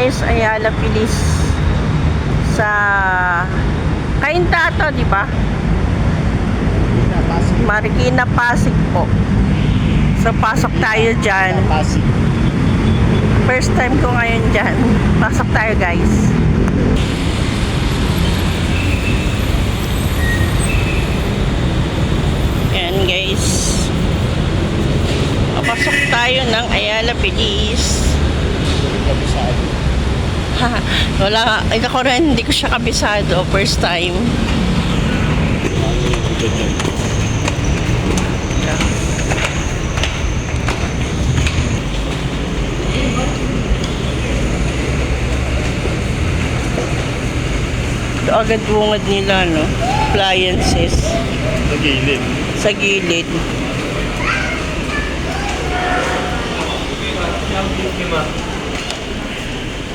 guys, Ayala Pilis sa Cainta to, di ba? Marikina Pasig po. So pasok tayo dyan. Pasig. First time ko ngayon dyan. Pasok tayo guys. Yan guys. Papasok tayo ng Ayala Pilis. Kabisado. Wala, ako rin, hindi ko siya kabisado. First time. Ito agad bungad nila, no? Appliances. Sa gilid. Sa gilid.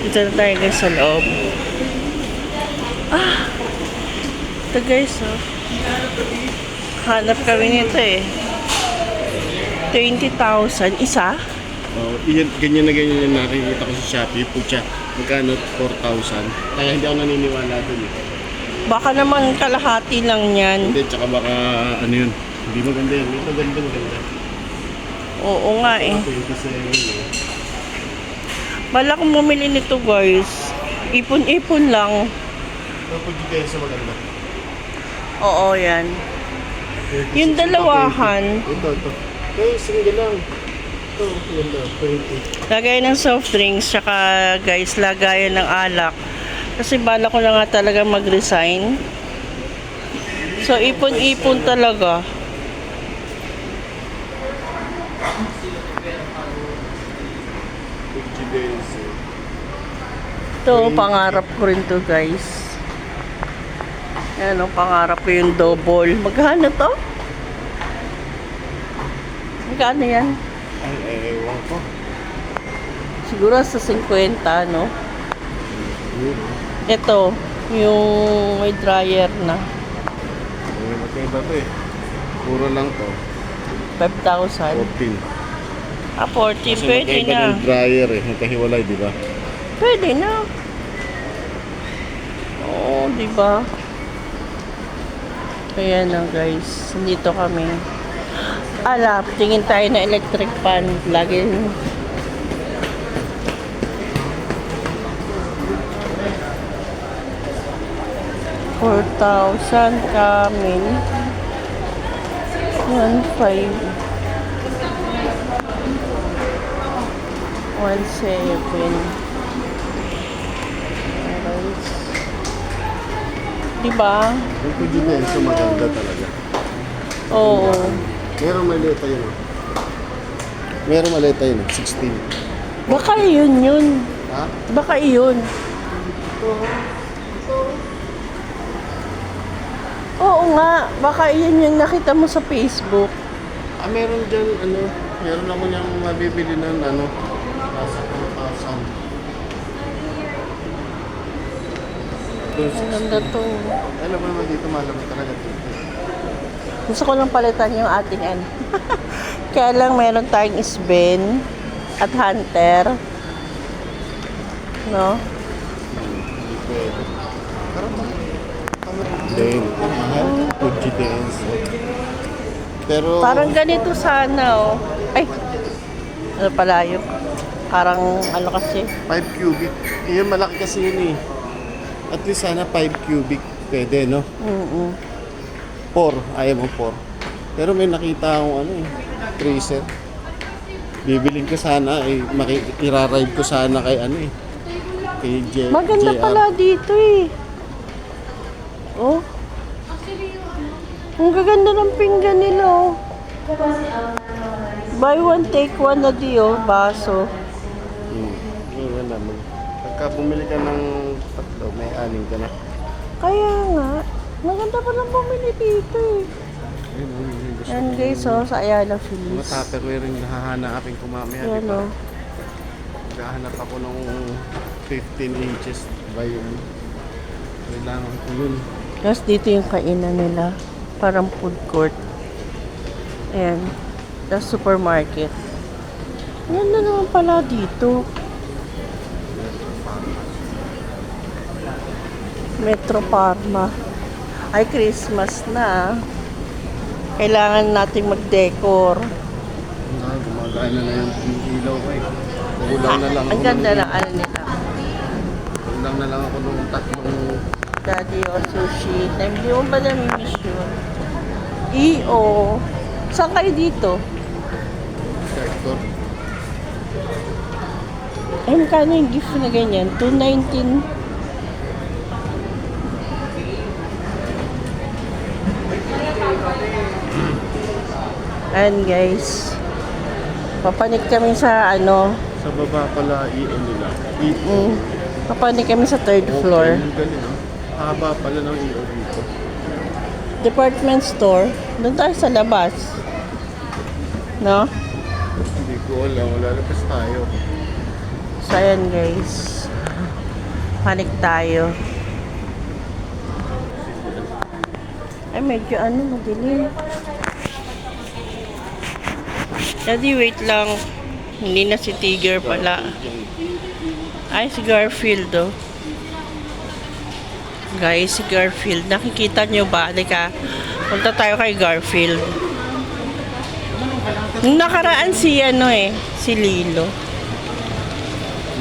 Dito na tayo guys sa loob. Ito guys, oh. Hanap kami nito eh. 20,000 isa? Ganyan na ganyan yung nakikita ko sa Shopee. Pucha, magkano? 4,000. Kaya hindi ako naniniwala dun eh. Baka naman kalahati lang yan. Hindi, tsaka baka ano yun. Hindi maganda yan. Ito ganda. Oo nga eh. 27 eh. Bala kong bumili nito guys. Ipon-ipon lang. Ito po dito sa maganda. Oo yan. Yung dalawahan. Ito. Ito, single lang. Ito, ganda. 20. Lagay ng soft drinks. Tsaka guys, lagayan ng alak. Kasi bala ko na nga talaga mag-resign. So, ipon-ipon talaga. Ito, pangarap ko rin to guys. Yan o, pangarap ko yung double. Magkano to? Magkano yan? Ay, ewan ko. Siguro sa 50, no? Ito, yung may dryer na. Magkaiba to eh. Puro lang to. 5,000. 14. 40. Kasi Pwede magkaiba na. ng dryer eh. Magkahiwalay, di ba? Pwede na. Oo, di ba? Kaya na guys. Dito kami. Tingin tayo na electric fan. Lagi. $4,000 kamin. 1,500. 1,700. Diba? Yung Pujidenso maganda talaga. Oo. Merong maleta yun. Merong maleta yun. 16. Baka yun. Ha? Baka yun. Oo nga. Baka yun yung nakita mo sa Facebook. Meron dyan, meron ako niyang mabibili ng nasa 4,000. Ang ganda to. Alam mo naman dito, malamig talaga dito. Gusto ko lang palitan yung ating Kaya lang meron tayong Sven at Hunter. No? Hindi pwede. Then, mahal. Pujidenso. Pero, Parang ganito sana, oh. Ay! Ano pala yun? Parang ano kasi? 5 cubic. Yun, malaki kasi yun eh. At least sana 5 cubic. Pwede, no? 4. Ayaw mo 4. Pero may nakita akong freezer. Bibilin ko sana, iraride ko sana kay kay Maganda JR. pala dito eh. Oh. Ang gaganda ng pinggan nila, oh. Buy one, take one na di, oh. Baso. Yun naman. Pagka bumili ka ng tatlo, may 6 ka na. Kaya nga. Maganda pa lang bumili dito eh. Yan guys, oh. Sa Ayala Mga Pilis. tupperware rin hahanapin ko mamaya. Yan, Diba? oh. Maghahanap ako ng 15 inches by yun. Kailangan ko yun. Tapos dito yung kainan nila. Parang food court. Ayan. Tapos supermarket. Ganda naman pala dito. Metro Parma. Ay, Christmas na. Kailangan nating mag-decor. Gumagana na yung ilaw ko eh. Kulang na lang ako. Ang ganda na ano nila. Kulang na lang ako nung tatlong Daddy o sushi. Hindi mo ba namimiss yun? EO. Saan kayo dito? sector. Ay, magkano yung gift na ganyan? 219. Ayan guys. Papanik kami sa ano. Sa baba pala EO nila. Papanik kami sa third floor. Ang galing ah. Haba pala ng EO dito. Department store. Doon tayo sa labas. No? Hindi ko alam. Lalabas tayo. So, ayan guys. Panik tayo. Ay, medyo ano, madilim. Daddy, wait lang. Hindi na si Tiger pala. Ay, si Garfield, oh. Guys, si Garfield. Nakikita nyo ba? Halika. Punta tayo kay Garfield. Nung nakaraan si, ano eh, si Lilo.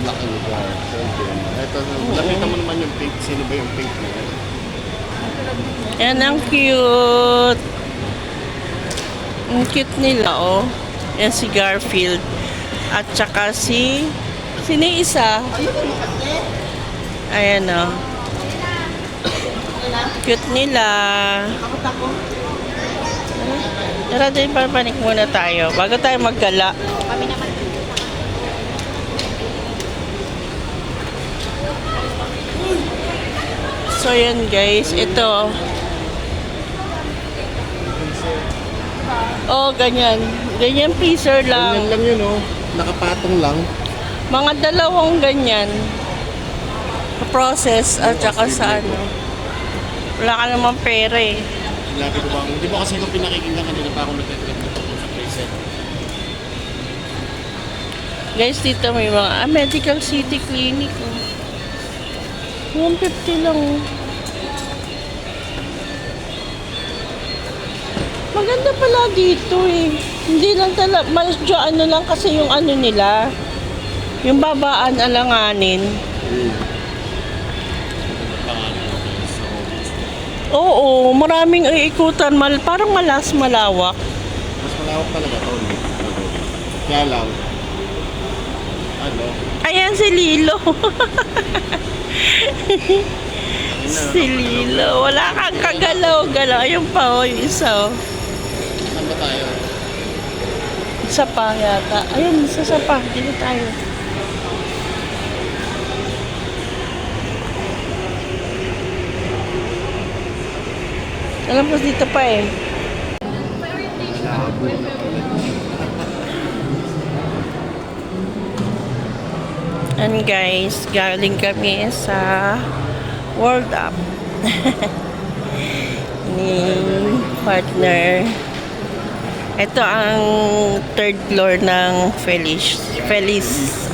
Laki ni Garfield. Ito, nakita mo naman yung pink. Sino ba yung pink na yan? Yan, ang cute. Ang cute nila, oh. Yan si Garfield. At saka si... Sino yung isa? Ayan, oh. Cute nila. Tara din, papanik muna tayo. Bago tayo maggala. So, yan guys. Ito. Oh, ganyan. Ganyan freezer Ganyan lang. lang yun oh. Nakapatong lang. Mga dalawang ganyan. Process at saka sa ano. Wala ka naman pera eh. Lagi ko bang, di ba kasi kung pinakikinggan kanina pa ako nag-trip na sa preset. Guys, dito may mga Medical City Clinic. Oh. 150 lang. Oh. Maganda pala dito eh. Hindi lang talaga, medyo ano lang kasi yung ano nila. Yung babaan alanganin. Oo, maraming iikutan. Parang malawak. Mas malawak talaga to. Kaya lang, ano, Ayan si Lilo. Si Lilo. Wala kang kagalaw-galaw. Ayun pa, oh, yung isa, oh. saan ba tayo? Isa pa yata. Ayun, isa pa. Dito tayo. Alam ko dito pa eh. And guys, galing kami sa World Up. Ni partner. Ito ang third floor ng Feliz.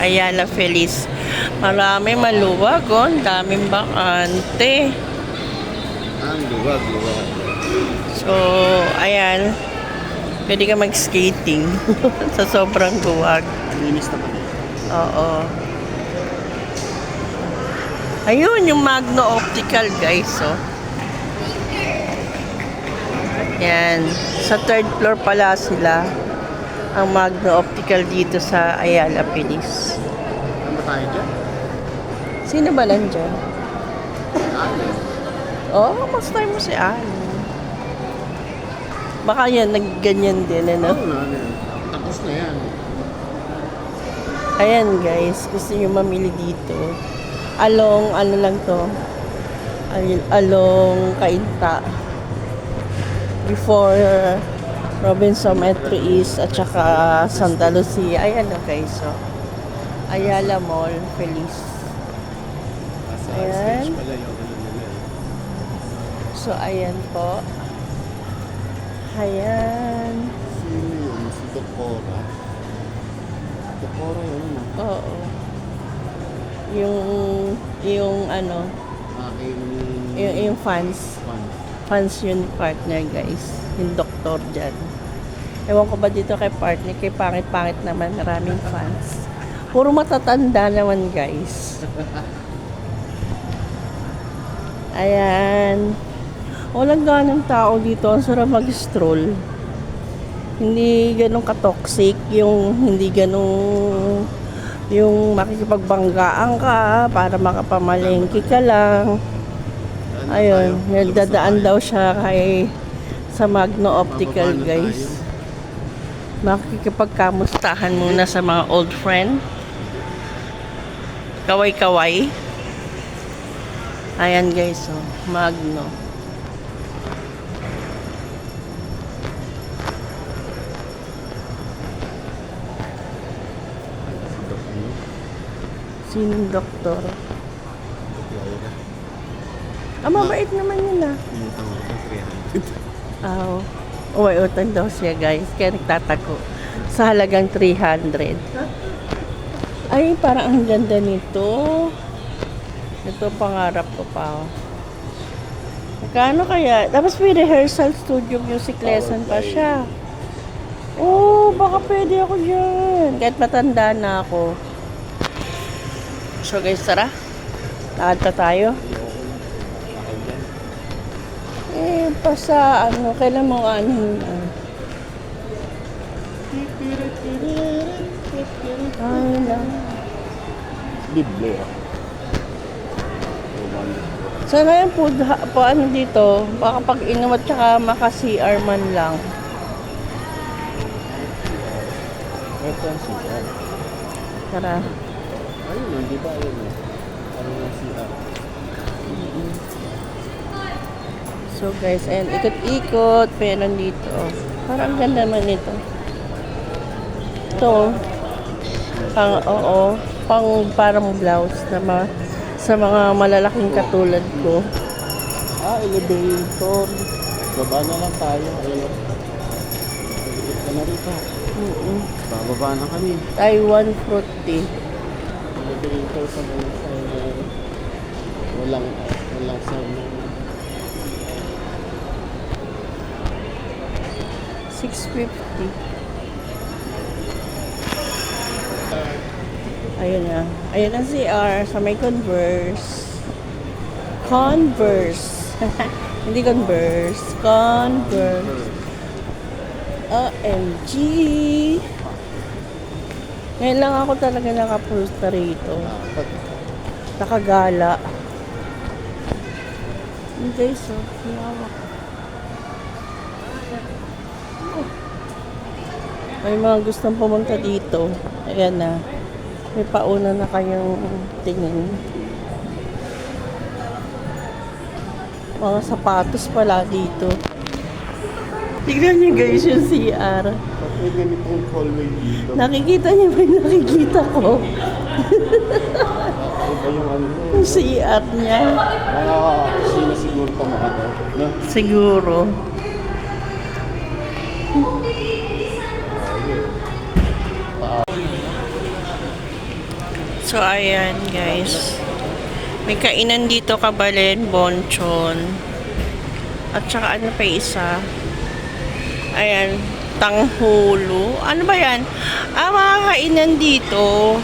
Ayala Feliz. Marami maluwag, oh. Ang daming bakante. Ang luwag. So, ayan. Pwede ka mag-skating sa sobrang luwag. Linis naman eh. Oo. Ayun, yung Magno Optical, guys, oh. Yan. Sa third floor pala sila. Ang Magno Optical dito sa Ayala Feliz. Saan ba tayo dyan? Sino ba nandyan? Ano? Oh, mas tayo mo si Anne. Baka yan, nagganyan din, ano? Oo na, ano yan. Tapos na yan. Ayan, guys. Gusto nyo mamili dito. Along, ano lang to? Along Cainta. Before Robinson Metro East at saka Santa Lucia. Ayan, okay. So, Ayala Mall, Feliz. Nasa Ayan. stage pala yung ano nila eh. So, ayan po. Ayan. Sino yun? Si Dokora. Dokora yun na. Oo. Yung ano, Aking yung fans. Fans yun partner guys. Yung doktor dyan. Ewan ko ba dito kay partner, kay pangit-pangit naman, maraming fans. Puro matatanda naman guys. Ayan. Walang ganang tao dito. Ang sarap mag-stroll. Hindi ganun ka-toxic. Hindi ganun yung makikipagbanggaan ka para makapamalengke ka lang. Ayun. Nagdadaan daw siya sa Magno Optical guys. Makikipagkamustahan muna sa mga old friend. Kaway-kaway. Ayan guys, oh, Magno. Sinong doktor? Mabait naman yun ah. May utang daw siya guys, kaya nagtatago. Sa halagang 300. Ay, parang ang ganda nito. Ito pangarap ko pa. Magkano kaya? Tapos may rehearsal studio music lesson pa siya. Oh, baka pwede ako dyan. Kahit matanda na ako. So guys, tara. Lakad pa tayo. Kailan mo anuhin? Ay, lang. Biblia. Sana yung food, paano dito? Baka pag inom at saka maka-CR man lang. Ito ang CR. Tara. Ayun, di ba? Ayun. Parang ang CR. So guys, ayan, ikot-ikot. Meron dito. Parang ganda naman ito. Ito. Parang blouse na sa mga malalaking katulad ko. Elevator. Baba na lang tayo. Ayun. Ikot ka na rito. Bababa na kami. Taiwan fruit tea. Elevator sa mga walang sound. 650. Ayun na. Ayun ang CR sa may Converse. Hindi Converse. Converse. OMG. Ngayon lang ako talaga nakapusta rito. Nakagala. Hindi guys, hawak. May mga gustong pumunta dito. Ayan na. May pauna na kayong tingin. Mga sapatos pala dito. Tignan niyo guys yung CR. May ganitong hallway dito. Nakikita niyo ba yung nakikita ko? Iba yung ano. Yung CR niya. Sino siguro pa mga to? No? Siguro. So, ayan guys. May kainan dito, Kabalen, Bonchon. At saka ano pa isa? Ayan, Tanghulo. Ano ba yan? Mga kainan dito.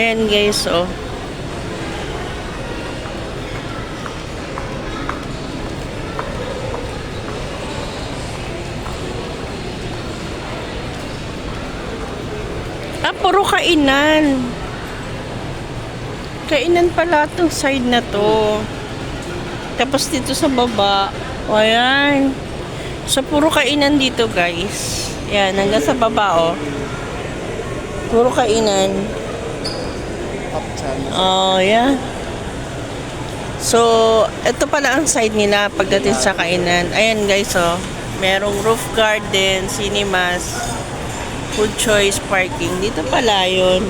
Ayan guys, oh. Puro kainan. Kainan pala itong side na to. Tapos dito sa baba. O, ayan. So, puro kainan dito, guys. Ayan, hanggang sa baba, oh. Puro kainan. Oh, ayan. So, ito pala ang side nila pagdating sa kainan. Ayan, guys, oh. Merong roof garden, cinemas, food choice, parking. Dito pala yun.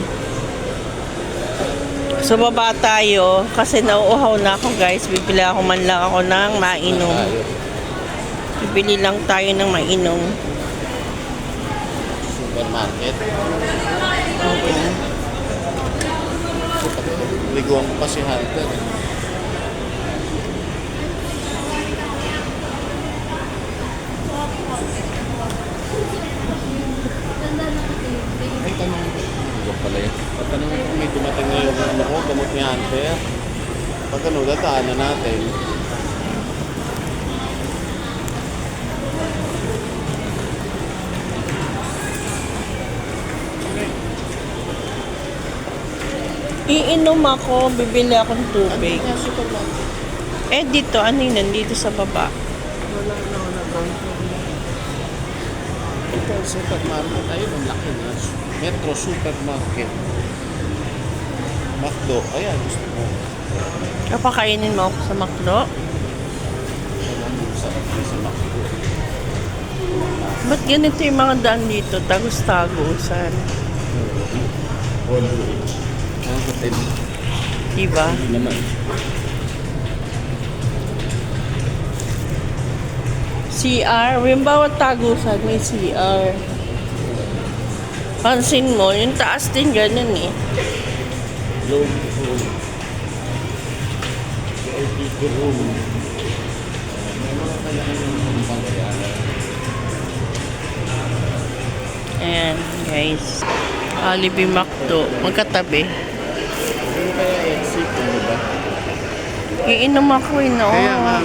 So, baba tayo. Kasi nauuhaw na ako, guys. Bibili ako man lang ako ng mainom. Bibili lang tayo ng mainom. Supermarket. Okay. Liguan ko pa si Hunter. Yan, fair. Pag ano, dadaanan natin. Iinom ako, bibili akong tubig. Ano nga supermarket? Eh, dito, ano yun, nandito sa baba. Wala na ako na ground floor na. Ito ang supermarket. Ayun, ang laki na. Metro Supermarket. McDo. Ayan, gusto mo. Kapakainin mo ako sa McDo. Wala mo sa McDo. Ba't ganito yung mga daan dito? Tagos-tagusan. Ang hotel. Diba? Hindi naman. CR. Yung bawat tagusan may CR. Pansin mo, yung taas din ganun eh. Low room. VIP room. May mga kailangan ng pangyayaran. Ayan, guys. Alibi McDo. Magkatabi. Ano kaya exit, ano ba? Iinom ako eh, no? Kaya nga,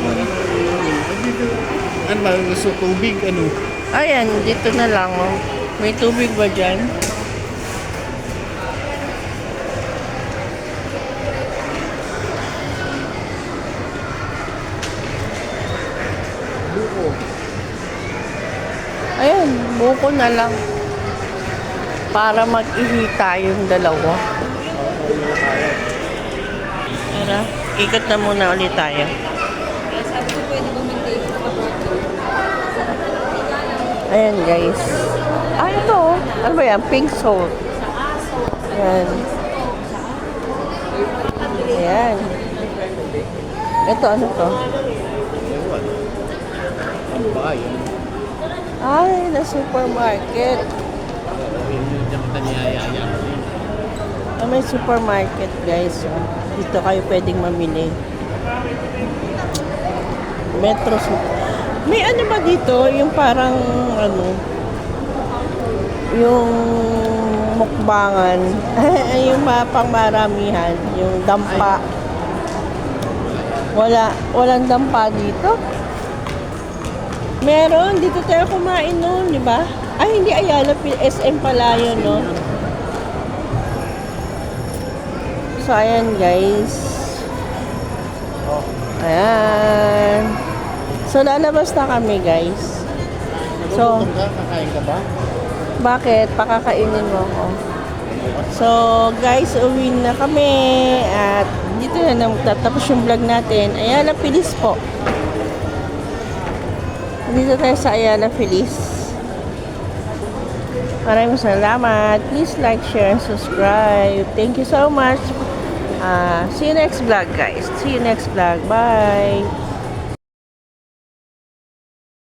ano ba, gusto tubig, ano? Ayan, dito na lang, oh. May tubig ba dyan? Buko. Ayan, buko na lang. Para mag-ihi tayong dalawa. Tara, ikot na muna ulit tayo. Ayan, guys. Ah, ito. Ano ba yan? Pink salt. Ayan. Ayan. Ito, ano to? Ewan. Ano ba yun? Ay, na supermarket. Hindi kita niyayaya. Ah, may supermarket, guys. Oh. Dito kayo pwedeng mamili. Metro Super. May ano ba dito? Yung parang, ano, yung mukbangan. Yung pang maramihan. Yung dampa. Walang dampa dito. Meron. Dito tayo kumain noon, di ba? Ay, hindi Ayala. SM pala yun, no? So, ayan, guys. Ayan. So, lalabas na kami, guys. So, Nagugutom ka? Kakain ka ba? bakit? Pakakainin mo ako. So, guys, uwi na kami. At dito na tatapos yung vlog natin. Ayala Feliz po. Dito tayo sa Ayala Feliz. Maraming salamat. Please like, share, and subscribe. Thank you so much. See you next vlog, guys. See you next vlog. Bye.